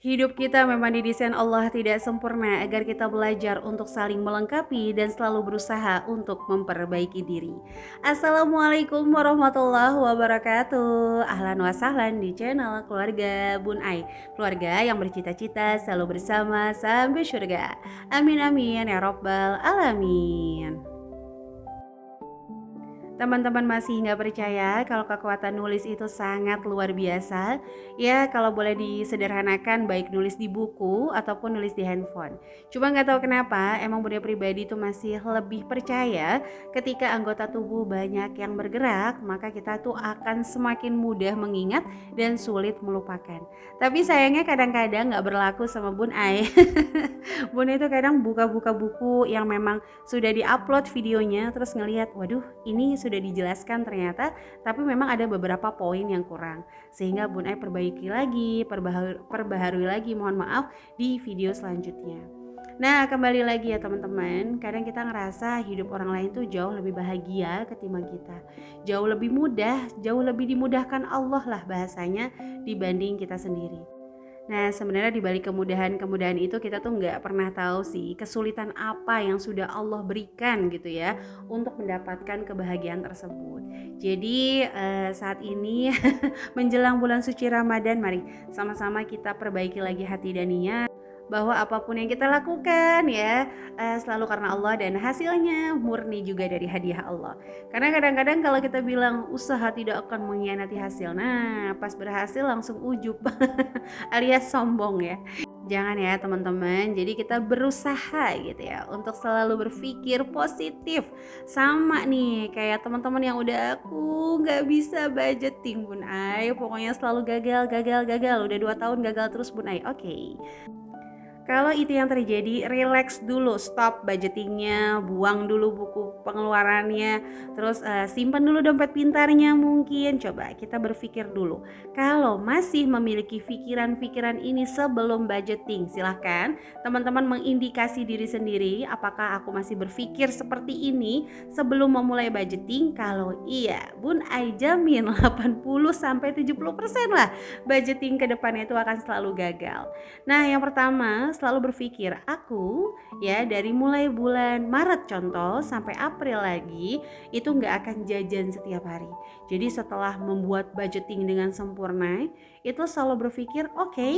Hidup kita memang didesain Allah tidak sempurna agar kita belajar untuk saling melengkapi dan selalu berusaha untuk memperbaiki diri. Assalamualaikum warahmatullahi wabarakatuh. Ahlan wa sahlan di channel keluarga Bun Ai. Keluarga yang bercita-cita selalu bersama sampai surga. Amin amin ya robbal alamin. Teman-teman masih nggak percaya kalau kekuatan nulis itu sangat luar biasa? Ya, kalau boleh disederhanakan baik nulis di buku ataupun nulis di handphone. Cuma nggak tahu kenapa, emang Bunda pribadi itu masih lebih percaya ketika anggota tubuh banyak yang bergerak, maka kita tuh akan semakin mudah mengingat dan sulit melupakan. Tapi sayangnya kadang-kadang nggak berlaku sama Bun Ai. Bun itu kadang buka-buka buku yang memang sudah diupload videonya terus ngelihat, waduh ini sudah dijelaskan ternyata, tapi memang ada beberapa poin yang kurang, sehingga Bun Ai perbaiki lagi, perbaharui lagi, mohon maaf, di video selanjutnya. Nah, kembali lagi ya teman-teman, kadang kita ngerasa hidup orang lain tuh jauh lebih bahagia ketimbang kita, jauh lebih mudah, jauh lebih dimudahkan Allah lah bahasanya dibanding kita sendiri. Nah, sebenarnya di balik kemudahan-kemudahan itu kita tuh nggak pernah tahu sih kesulitan apa yang sudah Allah berikan gitu ya untuk mendapatkan kebahagiaan tersebut. Jadi saat ini menjelang bulan suci Ramadan, mari sama-sama kita perbaiki lagi hati dan niat bahwa apapun yang kita lakukan ya selalu karena Allah dan hasilnya murni juga dari hadiah Allah. Karena kadang-kadang kalau kita bilang usaha tidak akan mengkhianati hasil, nah pas berhasil langsung ujub alias sombong ya. Jangan ya teman-teman, jadi kita berusaha gitu ya untuk selalu berpikir positif. Sama nih kayak teman-teman yang udah aku nggak bisa budgeting Bun Ai, pokoknya selalu gagal gagal gagal, udah 2 tahun gagal terus Bun Ai. Oke. Kalau itu yang terjadi, relax dulu, stop budgetingnya, buang dulu buku pengeluarannya, terus simpan dulu dompet pintarnya mungkin. Coba kita berpikir dulu. Kalau masih memiliki pikiran-pikiran ini sebelum budgeting, silahkan teman-teman mengindikasi diri sendiri apakah aku masih berpikir seperti ini sebelum memulai budgeting. Kalau iya, Bun Ai jamin 80-70% lah budgeting ke depannya itu akan selalu gagal. Nah, yang pertama selalu berpikir aku ya dari mulai bulan Maret contoh sampai April lagi itu nggak akan jajan setiap hari. Jadi setelah membuat budgeting dengan sempurna itu selalu berpikir oke,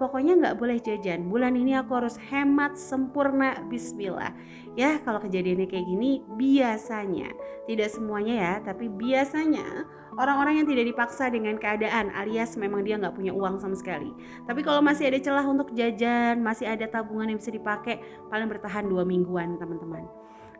pokoknya nggak boleh jajan. Bulan ini aku harus hemat sempurna. Bismillah. Ya kalau kejadiannya kayak gini biasanya tidak semuanya ya, tapi biasanya orang-orang yang tidak dipaksa dengan keadaan alias memang dia nggak punya uang sama sekali. Tapi kalau masih ada celah untuk jajan, masih ada tabungan yang bisa dipakai, paling bertahan 2 mingguan teman-teman.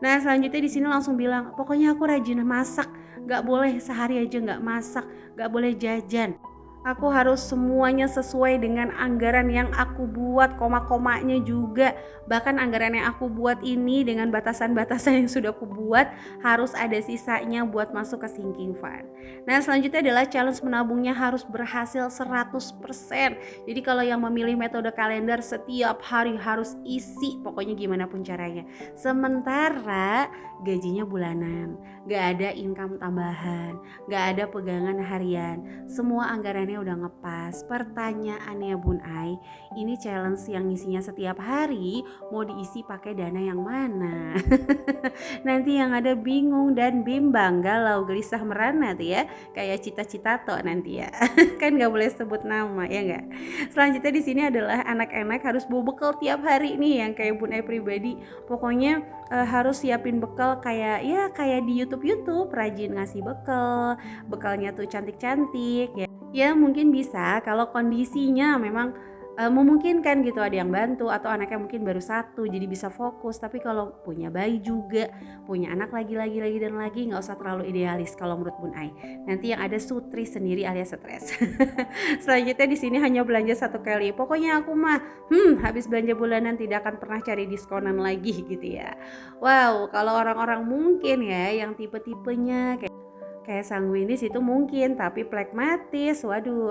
Nah selanjutnya di sini langsung bilang, pokoknya aku rajin masak, nggak boleh sehari aja nggak masak, nggak boleh jajan. Aku harus semuanya sesuai dengan anggaran yang aku buat, koma-komanya juga. Bahkan anggaran yang aku buat ini dengan batasan-batasan yang sudah aku buat harus ada sisanya buat masuk ke sinking fund. Nah selanjutnya adalah challenge menabungnya harus berhasil 100%. Jadi kalau yang memilih metode kalender setiap hari harus isi, pokoknya gimana pun caranya. Sementara gajinya bulanan, gak ada income tambahan, gak ada pegangan harian, semua anggarannya udah ngepas. Pertanyaannya Bun Ai, ini challenge yang isinya setiap hari mau diisi pakai dana yang mana? Nanti yang ada bingung dan bimbang, galau, gelisah merana tuh ya, kayak cita-cita toh nanti ya. Kan nggak boleh sebut nama ya nggak. Selanjutnya di sini adalah anak-anak harus bawa bekal tiap hari nih yang kayak Bun Ai pribadi. Pokoknya harus siapin bekal kayak ya kayak di YouTube rajin ngasih bekal, bekalnya tuh cantik-cantik ya. Ya mungkin bisa kalau kondisinya memang memungkinkan gitu, ada yang bantu atau anaknya mungkin baru satu jadi bisa fokus. Tapi kalau punya bayi juga, punya anak lagi dan lagi, nggak usah terlalu idealis kalau menurut Bun Ai. Nanti yang ada sutri sendiri alias stres. Selanjutnya di sini hanya belanja satu kali. Pokoknya aku mah habis belanja bulanan tidak akan pernah cari diskonan lagi gitu ya. Wow, kalau orang-orang mungkin ya yang tipe-tipenya kayak sanguinis itu mungkin, tapi pragmatis, waduh,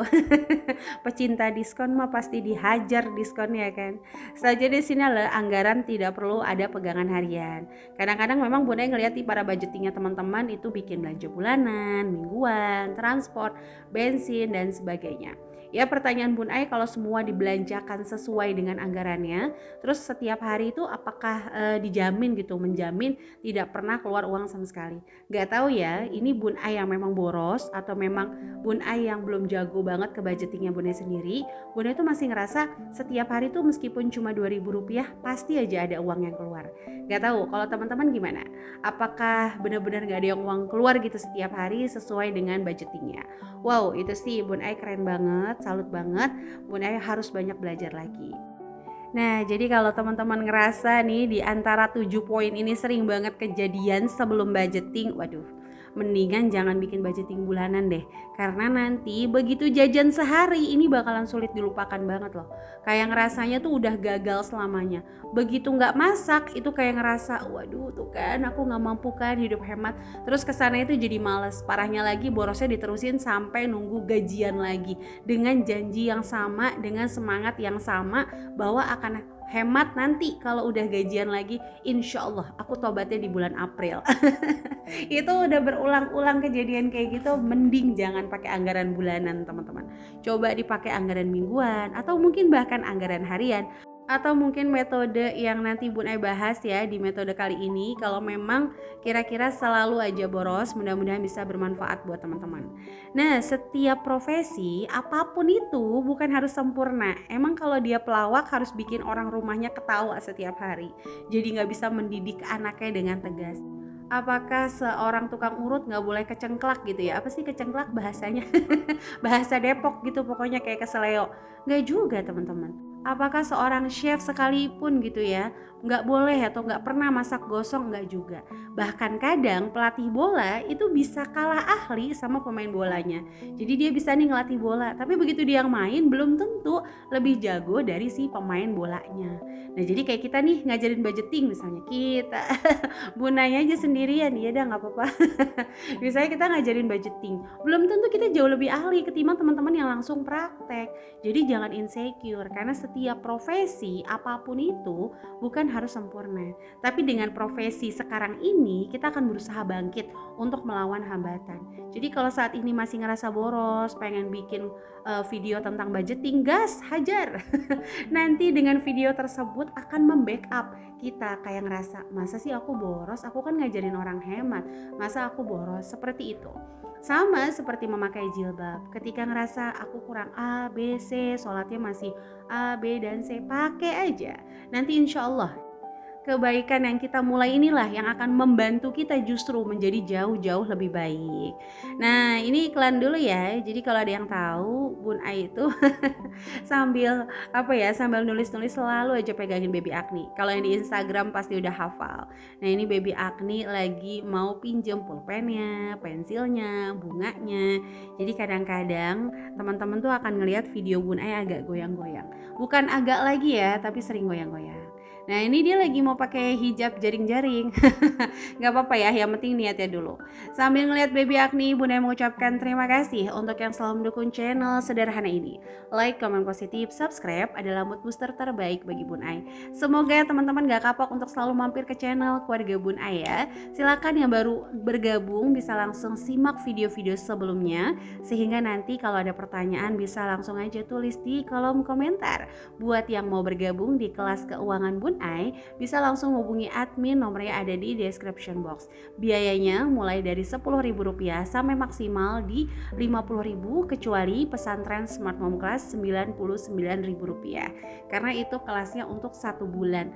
pecinta diskon mah pasti dihajar diskonnya kan. Selanjutnya di sini adalah anggaran tidak perlu ada pegangan harian. Kadang-kadang memang Bunda ngelihat di para budgetingnya teman-teman itu bikin belanja bulanan, mingguan, transport, bensin dan sebagainya. Ya pertanyaan Bun Ai, kalau semua dibelanjakan sesuai dengan anggarannya, terus setiap hari itu apakah dijamin gitu, menjamin tidak pernah keluar uang sama sekali? Gak tahu ya, ini Bun Ai yang memang boros atau memang Bun Ai yang belum jago banget ke budgetingnya Bun Ai sendiri. Bun Ai tuh masih ngerasa setiap hari tuh meskipun cuma Rp2.000 pasti aja ada uang yang keluar. Gak tahu kalau teman-teman gimana? Apakah benar-benar gak ada yang uang keluar gitu setiap hari sesuai dengan budgetingnya? Wow, itu sih Bun Ai keren banget, salut banget. Bun Ai harus banyak belajar lagi. Nah, jadi kalau teman-teman ngerasa nih di antara 7 poin ini sering banget kejadian sebelum budgeting, waduh, mendingan jangan bikin budgeting bulanan deh. Karena nanti begitu jajan sehari ini bakalan sulit dilupakan banget loh. Kayak ngerasanya tuh udah gagal selamanya. Begitu nggak masak itu kayak ngerasa, waduh tuh kan aku nggak mampu kan hidup hemat. Terus kesana itu jadi males. Parahnya lagi borosnya diterusin sampai nunggu gajian lagi. Dengan janji yang sama, dengan semangat yang sama bahwa akan hemat nanti kalau udah gajian lagi, insya Allah aku tobatnya di bulan April. Itu udah berulang-ulang kejadian kayak gitu, mending jangan pakai anggaran bulanan teman-teman, coba dipakai anggaran mingguan atau mungkin bahkan anggaran harian, atau mungkin metode yang nanti Bun Ai bahas ya di metode kali ini. Kalau memang kira-kira selalu aja boros, mudah-mudahan bisa bermanfaat buat teman-teman. Nah, setiap profesi apapun itu bukan harus sempurna. Emang kalau dia pelawak harus bikin orang rumahnya ketawa setiap hari, jadi nggak bisa mendidik anaknya dengan tegas. Apakah seorang tukang urut nggak boleh kecengklak gitu ya? Apa sih kecengklak bahasanya? Bahasa Depok gitu pokoknya, kayak keseleo. Nggak juga teman-teman. Apakah seorang chef sekalipun gitu ya nggak boleh atau nggak pernah masak gosong? Nggak juga. Bahkan kadang pelatih bola itu bisa kalah ahli sama pemain bolanya. Jadi dia bisa nih ngelatih bola, tapi begitu dia yang main belum tentu lebih jago dari si pemain bolanya. Nah jadi kayak kita nih ngajarin budgeting misalnya, kita Bunanya aja sendirian, ya udah nggak apa-apa. Misalnya kita ngajarin budgeting, belum tentu kita jauh lebih ahli ketimbang teman-teman yang langsung praktek. Jadi jangan insecure, karena setiap profesi apapun itu bukan harus sempurna. Tapi dengan profesi sekarang ini kita akan berusaha bangkit untuk melawan hambatan. Jadi kalau saat ini masih ngerasa boros, pengen bikin video tentang budgeting, gas, hajar. Nanti dengan video tersebut akan membackup kita, kayak ngerasa masa sih aku boros, aku kan ngajarin orang hemat, masa aku boros, seperti itu. Sama seperti memakai jilbab, ketika ngerasa aku kurang A, B, C, sholatnya masih A, B, dan C, pakai aja. Nanti insya Allah kebaikan yang kita mulai inilah yang akan membantu kita justru menjadi jauh-jauh lebih baik. Nah, ini iklan dulu ya. Jadi kalau ada yang tahu, Bun Ai itu sambil sambil nulis-nulis selalu aja pegangin baby Agni. Kalau yang di Instagram pasti udah hafal. Nah, ini baby Agni lagi mau pinjem pulpennya, pensilnya, bunganya. Jadi kadang-kadang teman-teman tuh akan ngelihat video Bun Ai agak goyang-goyang. Bukan agak lagi ya, tapi sering goyang-goyang. Nah ini dia lagi mau pakai hijab jaring-jaring. Gak apa-apa ya, yang penting niatnya dulu. Sambil ngeliat baby Agni, Bunda mengucapkan terima kasih untuk yang selalu mendukung channel sederhana ini. Like, komen positif, subscribe adalah mood booster terbaik bagi Bun Ai. Semoga teman-teman gak kapok untuk selalu mampir ke channel keluarga Bun Ai ya. Silakan yang baru bergabung bisa langsung simak video-video sebelumnya, sehingga nanti kalau ada pertanyaan bisa langsung aja tulis di kolom komentar. Buat yang mau bergabung di kelas keuangan Bun Ai, bisa langsung hubungi admin, nomornya ada di description box. Biayanya mulai dari Rp10.000 sampai maksimal di Rp50.000 kecuali pesantren Smart Mom Class Rp99.000, karena itu kelasnya untuk 1 bulan.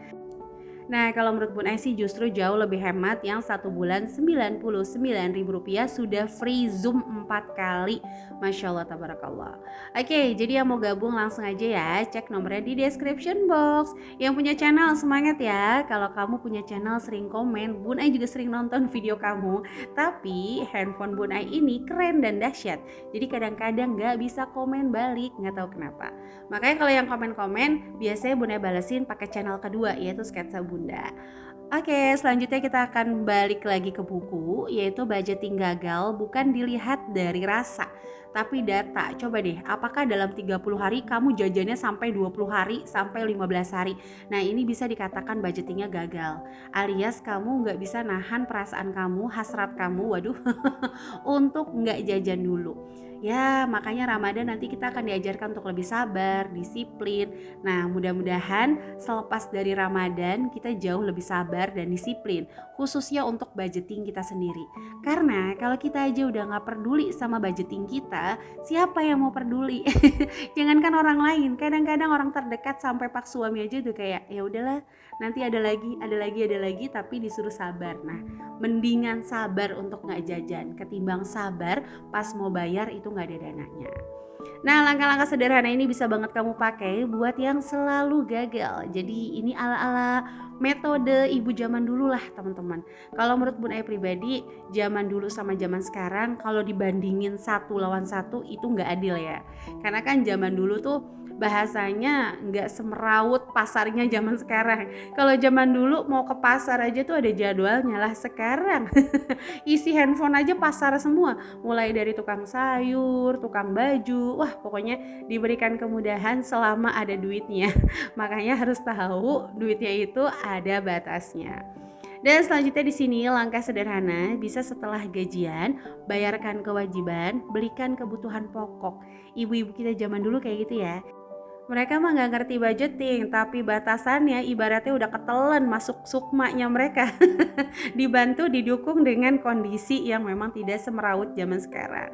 Nah kalau menurut Bun Ai sih justru jauh lebih hemat yang 1 bulan Rp99.000 sudah free Zoom 4 kali. Masya Allah tabarakallah. Oke, jadi yang mau gabung langsung aja ya, cek nomornya di description box. Yang punya channel semangat ya. Kalau kamu punya channel sering komen, Bun Ai juga sering nonton video kamu. Tapi handphone Bun Ai ini keren dan dahsyat, jadi kadang-kadang gak bisa komen balik, gak tahu kenapa. Makanya kalau yang komen-komen biasanya Bun Ai balesin pakai channel kedua, yaitu Sketsa Bunda. Oke, selanjutnya kita akan balik lagi ke buku, yaitu budgeting gagal bukan dilihat dari rasa, tapi data. Coba deh, apakah dalam 30 hari kamu jajannya sampai 20 hari, sampai 15 hari? Nah, ini bisa dikatakan budgetingnya gagal. Alias kamu nggak bisa nahan perasaan kamu, hasrat kamu, waduh, untuk nggak jajan dulu. Ya, makanya Ramadan nanti kita akan diajarkan untuk lebih sabar, disiplin. Nah, mudah-mudahan selepas dari Ramadan kita jauh lebih sabar dan disiplin, khususnya untuk budgeting kita sendiri. Karena kalau kita aja udah nggak peduli sama budgeting kita, siapa yang mau peduli? Jangankan orang lain, kadang-kadang orang terdekat sampai pak suami aja tuh kayak ya udahlah, nanti ada lagi, tapi disuruh sabar. Nah, mendingan sabar untuk nggak jajan ketimbang sabar pas mau bayar itu nggak ada dananya. Nah, langkah-langkah sederhana ini bisa banget kamu pakai buat yang selalu gagal. Jadi ini ala-ala metode ibu zaman dulu lah teman-teman. Kalau menurut Bun Ai pribadi, zaman dulu sama zaman sekarang kalau dibandingin satu lawan satu itu nggak adil ya. Karena kan zaman dulu tuh bahasanya nggak semeraut pasarnya zaman sekarang. Kalau zaman dulu mau ke pasar aja tuh ada jadwalnya lah. Sekarang isi handphone aja pasar semua, mulai dari tukang sayur, tukang baju, wah pokoknya diberikan kemudahan selama ada duitnya. Makanya harus tahu duitnya itu ada batasnya. Dan selanjutnya di sini langkah sederhana bisa setelah gajian, bayarkan kewajiban, belikan kebutuhan pokok. Ibu-ibu kita zaman dulu kayak gitu ya. Mereka mah nggak ngerti budgeting, tapi batasannya ibaratnya udah ketelan masuk sukmanya mereka. Dibantu didukung dengan kondisi yang memang tidak semeraut zaman sekarang.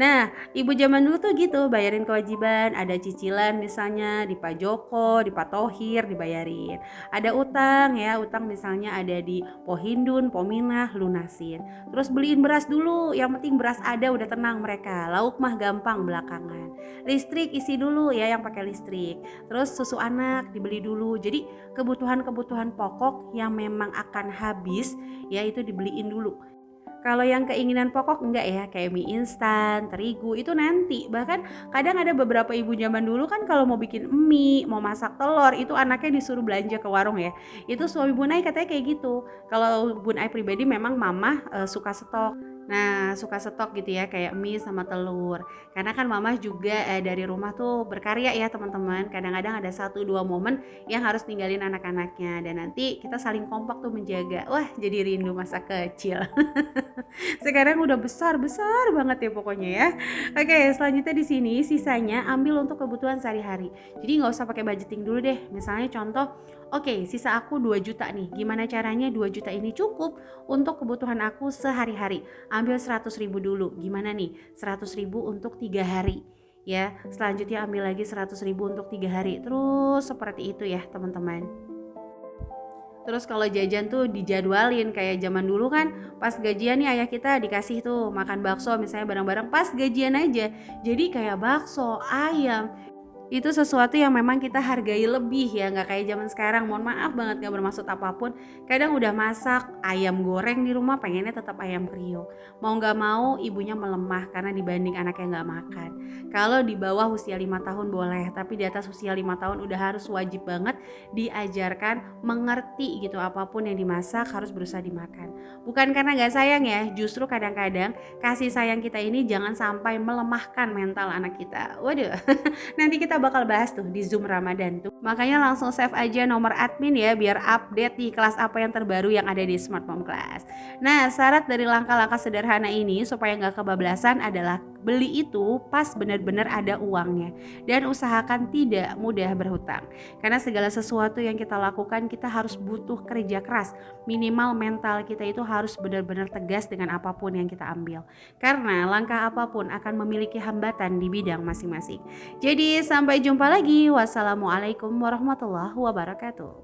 Nah, ibu zaman dulu tuh gitu, bayarin kewajiban, ada cicilan misalnya di Pak Joko, di Pak Tohir dibayarin. Ada utang ya, utang misalnya ada di Pohindun, Pominah, lunasin. Terus beliin beras dulu, yang penting beras ada udah tenang mereka. Lauk mah gampang belakangan. Listrik isi dulu ya yang pakai listrik. Terus susu anak dibeli dulu. Jadi kebutuhan-kebutuhan pokok yang memang akan habis ya itu dibeliin dulu. Kalau yang keinginan pokok enggak ya, kayak mie instan, terigu itu nanti. Bahkan kadang ada beberapa ibu zaman dulu kan kalau mau bikin mie, mau masak telur itu anaknya disuruh belanja ke warung ya. Itu suami Bun Ai katanya kayak gitu. Kalau Bun Ai pribadi memang mama suka stok. Nah, suka stok gitu ya kayak mie sama telur. Karena kan mama juga dari rumah tuh berkarya ya teman-teman. Kadang-kadang ada 1-2 momen yang harus ninggalin anak-anaknya dan nanti kita saling kompak tuh menjaga. Wah, jadi rindu masa kecil. Sekarang udah besar banget ya pokoknya ya. Oke, selanjutnya di sini sisanya ambil untuk kebutuhan sehari-hari. Jadi nggak usah pakai budgeting dulu deh. Misalnya contoh, oke, sisa aku 2 juta nih. Gimana caranya 2 juta ini cukup untuk kebutuhan aku sehari-hari? Ambil 100 ribu dulu. Gimana nih? 100 ribu untuk 3 hari. Ya, selanjutnya ambil lagi 100 ribu untuk 3 hari. Terus seperti itu ya teman-teman. Terus kalau jajan tuh dijadwalin kayak zaman dulu kan pas gajian nih ayah kita dikasih tuh makan bakso misalnya bareng-bareng pas gajian aja. Jadi kayak bakso, ayam, itu sesuatu yang memang kita hargai lebih ya, nggak kayak zaman sekarang. Mohon maaf banget gak bermaksud apapun, kadang udah masak ayam goreng di rumah pengennya tetap ayam kriuk, mau nggak mau ibunya melemah karena dibanding anak yang nggak makan. Kalau di bawah usia 5 tahun boleh, tapi di atas usia 5 tahun udah harus wajib banget diajarkan mengerti gitu, apapun yang dimasak harus berusaha dimakan. Bukan karena nggak sayang ya, justru kadang-kadang kasih sayang kita ini jangan sampai melemahkan mental anak kita. Waduh. Nanti kita bakal bahas tuh di Zoom Ramadan tuh. Makanya langsung save aja nomor admin ya biar update di kelas apa yang terbaru yang ada di Smart Mom Class. Nah, syarat dari langkah-langkah sederhana ini supaya nggak kebablasan adalah beli itu pas benar-benar ada uangnya dan usahakan tidak mudah berhutang. Karena segala sesuatu yang kita lakukan kita harus butuh kerja keras. Minimal mental kita itu harus benar-benar tegas dengan apapun yang kita ambil. Karena langkah apapun akan memiliki hambatan di bidang masing-masing. Jadi sampai jumpa lagi. Wassalamualaikum warahmatullahi wabarakatuh.